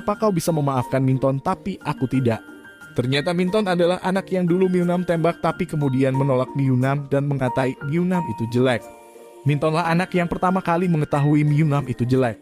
kenapa kau bisa memaafkan Minton tapi aku tidak? Ternyata Minton adalah anak yang dulu Myeonam tembak tapi kemudian menolak Myeonam dan mengatai Myeonam itu jelek. Mintonlah anak yang pertama kali mengetahui Myeonam itu jelek.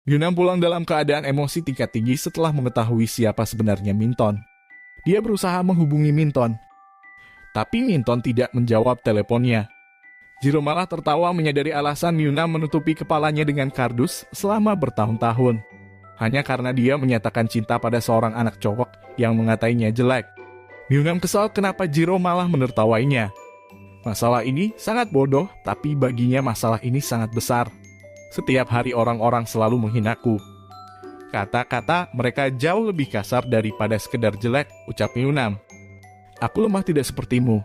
Myeonam pulang dalam keadaan emosi tingkat tinggi setelah mengetahui siapa sebenarnya Minton. Dia berusaha menghubungi Minton, tapi Minton tidak menjawab teleponnya. Jiro malah tertawa menyadari alasan Myeonam menutupi kepalanya dengan kardus selama bertahun-tahun. Hanya karena dia menyatakan cinta pada seorang anak cowok yang mengatainya jelek. Myeonam kesal kenapa Jiro malah menertawainya. Masalah ini sangat bodoh, tapi baginya masalah ini sangat besar. Setiap hari orang-orang selalu menghinaku. Kata-kata mereka jauh lebih kasar daripada sekedar jelek, ucap Myeonam. Aku lemah tidak sepertimu.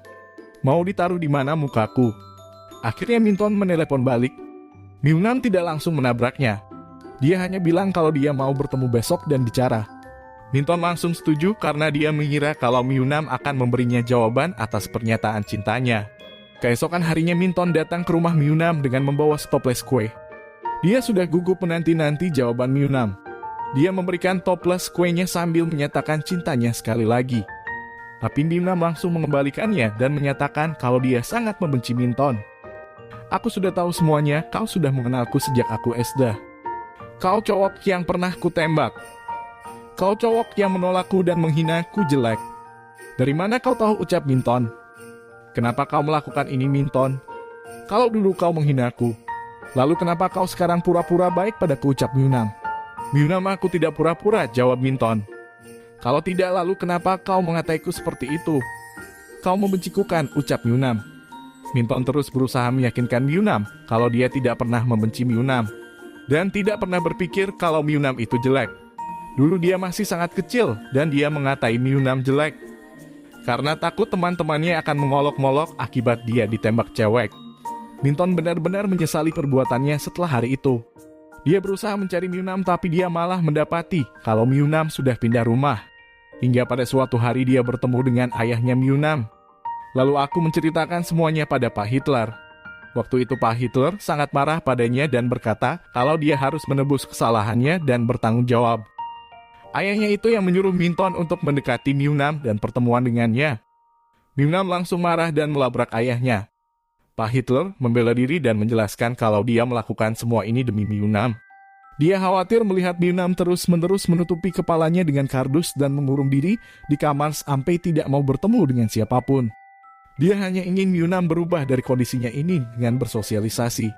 Mau ditaruh di mana mukaku? Akhirnya Minton menelepon balik. Myeonam tidak langsung menabraknya. Dia hanya bilang kalau dia mau bertemu besok dan bicara. Minton langsung setuju karena dia mengira kalau Myeonam akan memberinya jawaban atas pernyataan cintanya. Keesokan harinya Minton datang ke rumah Myeonam dengan membawa toples kue. Dia sudah gugup menanti-nanti jawaban Myeonam. Dia memberikan toples kuenya sambil menyatakan cintanya sekali lagi. Tapi Myeonam langsung mengembalikannya dan menyatakan kalau dia sangat membenci Minton. Aku sudah tahu semuanya, kau sudah mengenalku sejak aku SD. Kau cowok yang pernah kutembak. Kau cowok yang menolakku dan menghinaku jelek. Dari mana kau tahu, ucap Minton. Kenapa kau melakukan ini, Minton? Kalau dulu kau menghinaku, lalu kenapa kau sekarang pura-pura baik padaku, ucap Myeonam. Myeonam, aku tidak pura-pura, jawab Minton. Kalau tidak, lalu kenapa kau mengataiku seperti itu? Kau membenciku kan, ucap Myeonam. Minton terus berusaha meyakinkan Myeonam kalau dia tidak pernah membenci Myeonam dan tidak pernah berpikir kalau Myeonam itu jelek. Dulu dia masih sangat kecil dan dia mengatai Myeonam jelek karena takut teman-temannya akan mengolok-molok akibat dia ditembak cewek. Minton benar-benar menyesali perbuatannya setelah hari itu. Dia berusaha mencari Myeonam tapi dia malah mendapati kalau Myeonam sudah pindah rumah. Hingga pada suatu hari dia bertemu dengan ayahnya Myeonam. Lalu aku menceritakan semuanya pada Pak Hitler. Waktu itu Pak Hitler sangat marah padanya dan berkata kalau dia harus menebus kesalahannya dan bertanggung jawab. Ayahnya itu yang menyuruh Minton untuk mendekati Myeonam dan pertemuan dengannya. Myeonam langsung marah dan melabrak ayahnya. Pak Hitler membela diri dan menjelaskan kalau dia melakukan semua ini demi Myeonam. Dia khawatir melihat Myeonam terus-menerus menutupi kepalanya dengan kardus dan mengurung diri di kamar sampai tidak mau bertemu dengan siapapun. Dia hanya ingin Myeonam berubah dari kondisinya ini dengan bersosialisasi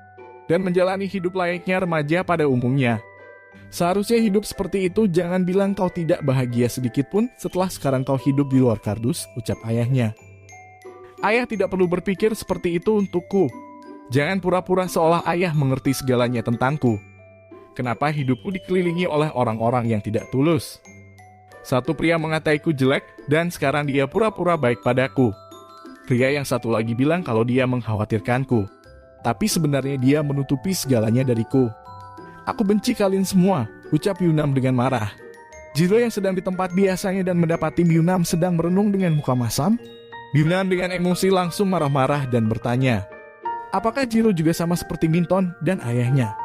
dan menjalani hidup layaknya remaja pada umumnya. Seharusnya hidup seperti itu, jangan bilang kau tidak bahagia sedikit pun setelah sekarang kau hidup di luar kardus, ucap ayahnya. Ayah tidak perlu berpikir seperti itu untukku. Jangan pura-pura seolah ayah mengerti segalanya tentangku. Kenapa hidupku dikelilingi oleh orang-orang yang tidak tulus? Satu pria mengataiku jelek dan sekarang dia pura-pura baik padaku. Pria yang satu lagi bilang kalau dia mengkhawatirkanku, tapi sebenarnya dia menutupi segalanya dariku. Aku benci kalian semua, ucap Myeonam dengan marah. Jiro yang sedang di tempat biasanya dan mendapati Myeonam sedang merenung dengan muka masam. Myeonam dengan emosi langsung marah-marah dan bertanya, apakah Jiro juga sama seperti Minton dan ayahnya?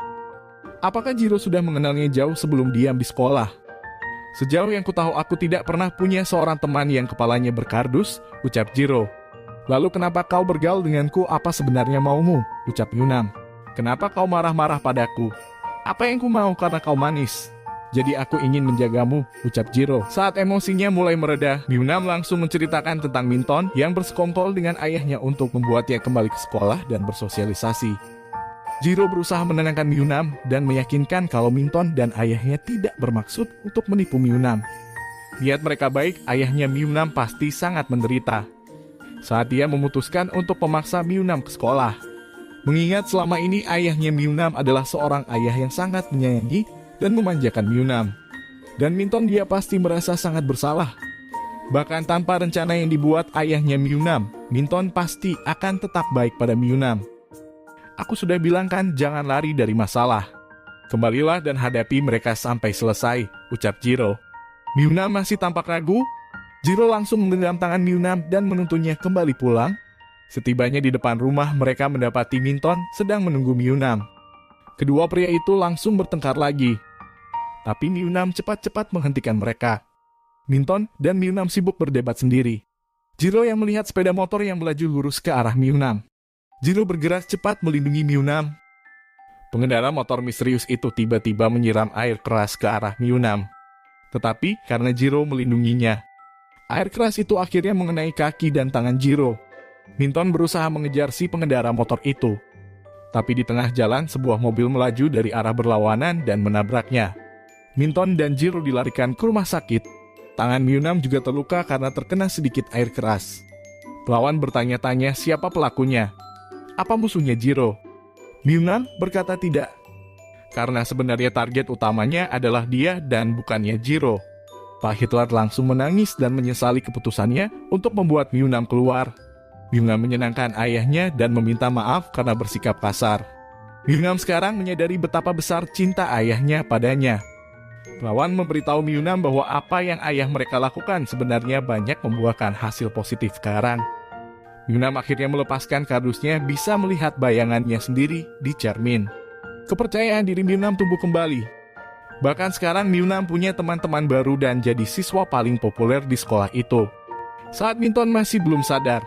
Apakah Jiro sudah mengenalnya jauh sebelum diam di sekolah? Sejauh yang kutahu aku tidak pernah punya seorang teman yang kepalanya berkardus, ucap Jiro. Lalu kenapa kau bergaul denganku, apa sebenarnya maumu? Ucap Myeonam. Kenapa kau marah-marah padaku? Apa yang ku mau karena kau manis? Jadi aku ingin menjagamu, ucap Jiro. Saat emosinya mulai mereda, Myeonam langsung menceritakan tentang Minton yang bersekongkol dengan ayahnya untuk membuatnya kembali ke sekolah dan bersosialisasi. Jiro berusaha menenangkan Myeonam dan meyakinkan kalau Minton dan ayahnya tidak bermaksud untuk menipu Myeonam. Niat mereka baik, ayahnya Myeonam pasti sangat menderita saat dia memutuskan untuk memaksa Myeonam ke sekolah. Mengingat selama ini ayahnya Myeonam adalah seorang ayah yang sangat menyayangi dan memanjakan Myeonam. Dan Minton dia pasti merasa sangat bersalah. Bahkan tanpa rencana yang dibuat ayahnya Myeonam, Minton pasti akan tetap baik pada Myeonam. Aku sudah bilang kan, jangan lari dari masalah. Kembalilah dan hadapi mereka sampai selesai, ucap Jiro. Myeonam masih tampak ragu. Jiro langsung menggenggam tangan Myeonam dan menuntunnya kembali pulang. Setibanya di depan rumah, mereka mendapati Minton sedang menunggu Miyunam. Kedua pria itu langsung bertengkar lagi. Tapi Miyunam cepat-cepat menghentikan mereka. Minton dan Miyunam sibuk berdebat sendiri. Jiro yang melihat sepeda motor yang melaju lurus ke arah Miyunam. Jiro bergerak cepat melindungi Miyunam. Pengendara motor misterius itu tiba-tiba menyiram air keras ke arah Miyunam. Tetapi karena Jiro melindunginya, air keras itu akhirnya mengenai kaki dan tangan Jiro. Minton berusaha mengejar si pengendara motor itu. Tapi di tengah jalan, sebuah mobil melaju dari arah berlawanan dan menabraknya. Minton dan Jiro dilarikan ke rumah sakit. Tangan Miyunam juga terluka karena terkena sedikit air keras. Pelawan bertanya-tanya siapa pelakunya. Apa musuhnya Jiro? Miyunam berkata tidak. Karena sebenarnya target utamanya adalah dia dan bukannya Jiro. Pak Hitler langsung menangis dan menyesali keputusannya untuk membuat Miyunam keluar. Miyunam menyenangkan ayahnya dan meminta maaf karena bersikap kasar. Miyunam sekarang menyadari betapa besar cinta ayahnya padanya. Pelawan memberitahu Miyunam bahwa apa yang ayah mereka lakukan sebenarnya banyak membuahkan hasil positif sekarang. Miyunam akhirnya melepaskan kardusnya, bisa melihat bayangannya sendiri di cermin. Kepercayaan diri Miyunam tumbuh kembali. Bahkan sekarang Miyunam punya teman-teman baru dan jadi siswa paling populer di sekolah itu. Saat Minton masih belum sadar,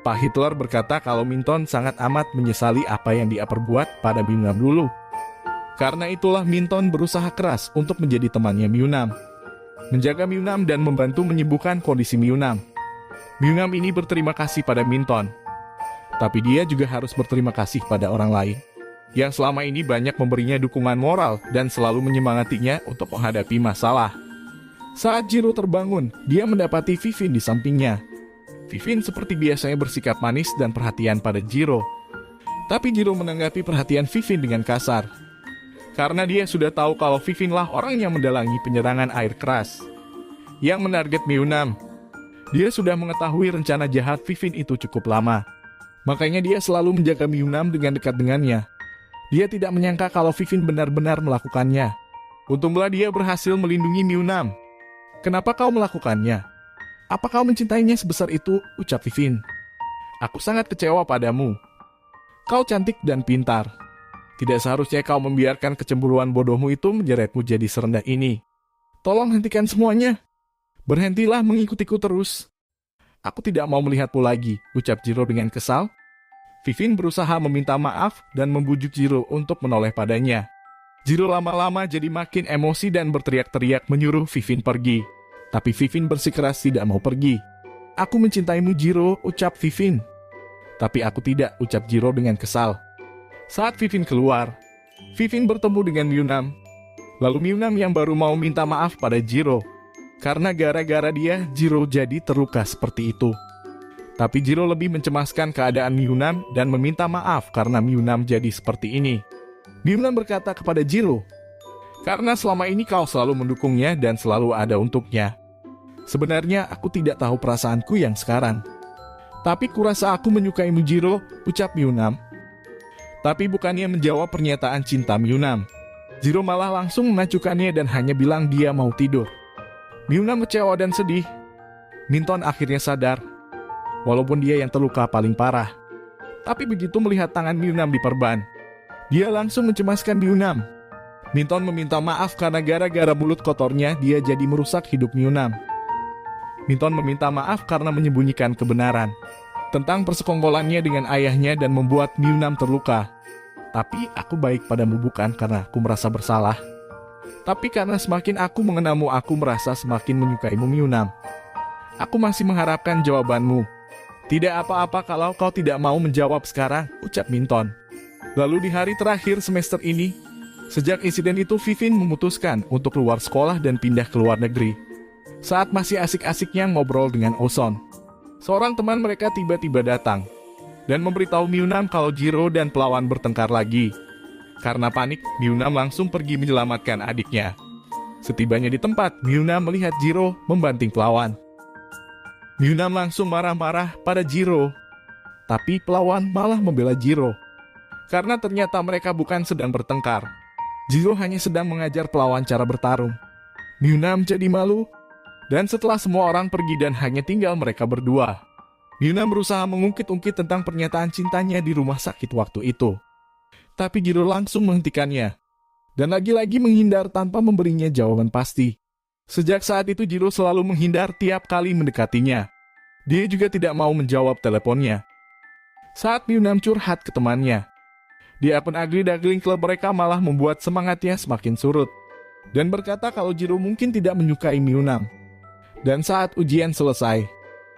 Pak Hitler berkata kalau Minton sangat amat menyesali apa yang dia perbuat pada Miyunam dulu. Karena itulah Minton berusaha keras untuk menjadi temannya Miyunam, menjaga Miyunam dan membantu menyembuhkan kondisi Miyunam. Miyunam ini berterima kasih pada Minton, tapi dia juga harus berterima kasih pada orang lain, yang selama ini banyak memberinya dukungan moral dan selalu menyemangatinya untuk menghadapi masalah. Saat Jiro terbangun, dia mendapati Vivin di sampingnya. Vivin seperti biasanya bersikap manis dan perhatian pada Jiro. Tapi Jiro menanggapi perhatian Vivin dengan kasar. Karena dia sudah tahu kalau Vivin lah orang yang mendalangi penyerangan air keras yang menarget Miyunam. Dia sudah mengetahui rencana jahat Vivin itu cukup lama. Makanya dia selalu menjaga Miyunam dengan dekat dengannya. Dia tidak menyangka kalau Vivin benar-benar melakukannya. Untunglah dia berhasil melindungi Miyunam. Kenapa kau melakukannya? Apa kau mencintainya sebesar itu? Ucap Vivin. Aku sangat kecewa padamu. Kau cantik dan pintar. Tidak seharusnya kau membiarkan kecemburuan bodohmu itu menyeretmu jadi serendah ini. Tolong hentikan semuanya. Berhentilah mengikutiku terus. Aku tidak mau melihatmu lagi, ucap Jiro dengan kesal. Vivin berusaha meminta maaf dan membujuk Jiro untuk menoleh padanya. Jiro lama-lama jadi makin emosi dan berteriak-teriak menyuruh Vivin pergi. Tapi Vivin bersikeras tidak mau pergi. Aku mencintaimu Jiro, ucap Vivin. Tapi aku tidak, ucap Jiro dengan kesal. Saat Vivin keluar, Vivin bertemu dengan Miyunam. Lalu Miyunam yang baru mau minta maaf pada Jiro. Karena gara-gara dia, Jiro jadi terluka seperti itu. Tapi Jiro lebih mencemaskan keadaan Miyunam dan meminta maaf karena Miyunam jadi seperti ini. Miyunam berkata kepada Jiro, karena selama ini kau selalu mendukungnya dan selalu ada untuknya. Sebenarnya aku tidak tahu perasaanku yang sekarang. Tapi kurasa aku menyukaimu Jiro, ucap Miyunam. Tapi bukannya menjawab pernyataan cinta Miyunam. Jiro malah langsung mengacukannya dan hanya bilang dia mau tidur. Miyunam kecewa dan sedih. Minton akhirnya sadar, walaupun dia yang terluka paling parah. Tapi begitu melihat tangan Miyunam diperban, dia langsung mencemaskan Miyunam. Minton meminta maaf karena gara-gara mulut kotornya dia jadi merusak hidup Miyunam. Minton meminta maaf karena menyembunyikan kebenaran tentang persekongkolannya dengan ayahnya dan membuat Miyunam terluka. Tapi aku baik padamu bukan karena aku merasa bersalah. Tapi karena semakin aku mengenalmu, aku merasa semakin menyukaimu Miyunam. Aku masih mengharapkan jawabanmu. Tidak apa-apa kalau kau tidak mau menjawab sekarang, ucap Minton. Lalu di hari terakhir semester ini, sejak insiden itu Vivin memutuskan untuk keluar sekolah dan pindah ke luar negeri. Saat masih asik-asiknya ngobrol dengan Oson, seorang teman mereka tiba-tiba datang dan memberitahu Miyunam kalau Jiro dan pelawan bertengkar lagi. Karena panik, Miyunam langsung pergi menyelamatkan adiknya. Setibanya di tempat, Miyunam melihat Jiro membanting pelawan. Miyunam langsung marah-marah pada Jiro. Tapi pelawan malah membela Jiro. Karena ternyata mereka bukan sedang bertengkar. Jiro hanya sedang mengajar pelawan cara bertarung. Miyunam jadi malu. Dan setelah semua orang pergi dan hanya tinggal mereka berdua, Myunam berusaha mengungkit-ungkit tentang pernyataan cintanya di rumah sakit waktu itu. Tapi Jiro langsung menghentikannya. Dan lagi-lagi menghindar tanpa memberinya jawaban pasti. Sejak saat itu Jiro selalu menghindar tiap kali mendekatinya. Dia juga tidak mau menjawab teleponnya. Saat Myunam curhat ke temannya, di akun Ugly Duckling Club mereka malah membuat semangatnya semakin surut. Dan berkata kalau Jiro mungkin tidak menyukai Myunam. Dan saat ujian selesai,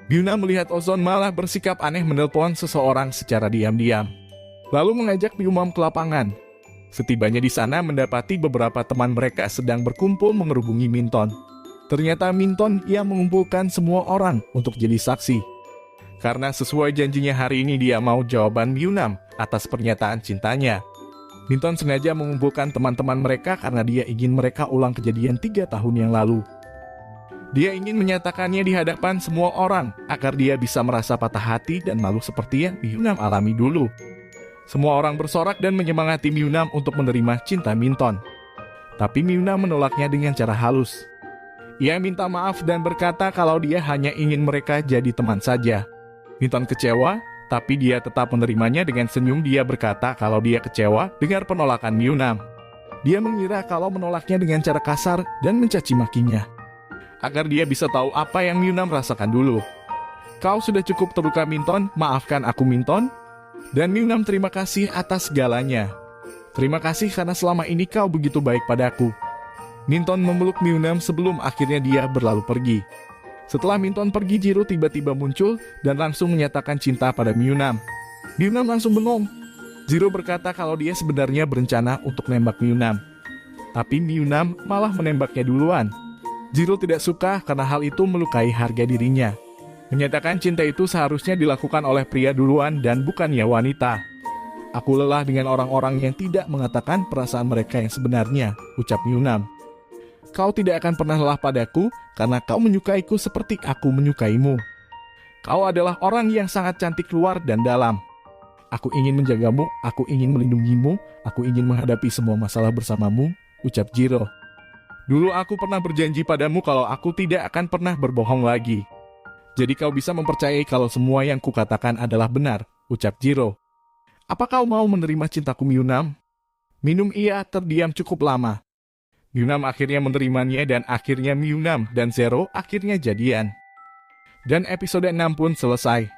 Myunam melihat Ozon malah bersikap aneh menelpon seseorang secara diam-diam. Lalu mengajak Myunam ke lapangan. Setibanya di sana mendapati beberapa teman mereka sedang berkumpul mengerubungi Minton. Ternyata Minton yang mengumpulkan semua orang untuk jadi saksi. Karena sesuai janjinya hari ini dia mau jawaban Myunam atas pernyataan cintanya. Minton sengaja mengumpulkan teman-teman mereka karena dia ingin mereka ulang kejadian 3 tahun yang lalu. Dia ingin menyatakannya di hadapan semua orang agar dia bisa merasa patah hati dan malu seperti yang Myunam alami dulu. Semua orang bersorak dan menyemangati Myunam untuk menerima cinta Minton. Tapi Myunam menolaknya dengan cara halus. Ia minta maaf dan berkata kalau dia hanya ingin mereka jadi teman saja. Minton kecewa, tapi dia tetap menerimanya dengan senyum. Dia berkata kalau dia kecewa dengar penolakan Myunam. Dia mengira kalau menolaknya dengan cara kasar dan mencaci makinya. Agar dia bisa tahu apa yang Myunam rasakan dulu. Kau sudah cukup terluka Minton, maafkan aku Minton. Dan Myunam terima kasih atas segalanya. Terima kasih karena selama ini kau begitu baik padaku. Minton memeluk Myunam sebelum akhirnya dia berlalu pergi. Setelah Minton pergi, Jiro tiba-tiba muncul dan langsung menyatakan cinta pada Myunam. Myunam langsung bengong. Jiro berkata kalau dia sebenarnya berencana untuk nembak Myunam. Tapi Myunam malah menembaknya duluan. Jiro tidak suka karena hal itu melukai harga dirinya. Menyatakan cinta itu seharusnya dilakukan oleh pria duluan dan bukannya wanita. Aku lelah dengan orang-orang yang tidak mengatakan perasaan mereka yang sebenarnya, ucap Myunam. Kau tidak akan pernah lelah padaku karena kau menyukaiku seperti aku menyukaimu. Kau adalah orang yang sangat cantik luar dan dalam. Aku ingin menjagamu, aku ingin melindungimu, aku ingin menghadapi semua masalah bersamamu, ucap Jiro. Dulu aku pernah berjanji padamu kalau aku tidak akan pernah berbohong lagi. Jadi kau bisa mempercayai kalau semua yang kukatakan adalah benar, ucap Jiro. Apa kau mau menerima cintaku Myunam? Ia terdiam cukup lama. Myunam akhirnya menerimanya dan akhirnya Myunam dan Zero akhirnya jadian. Dan episode 6 pun selesai.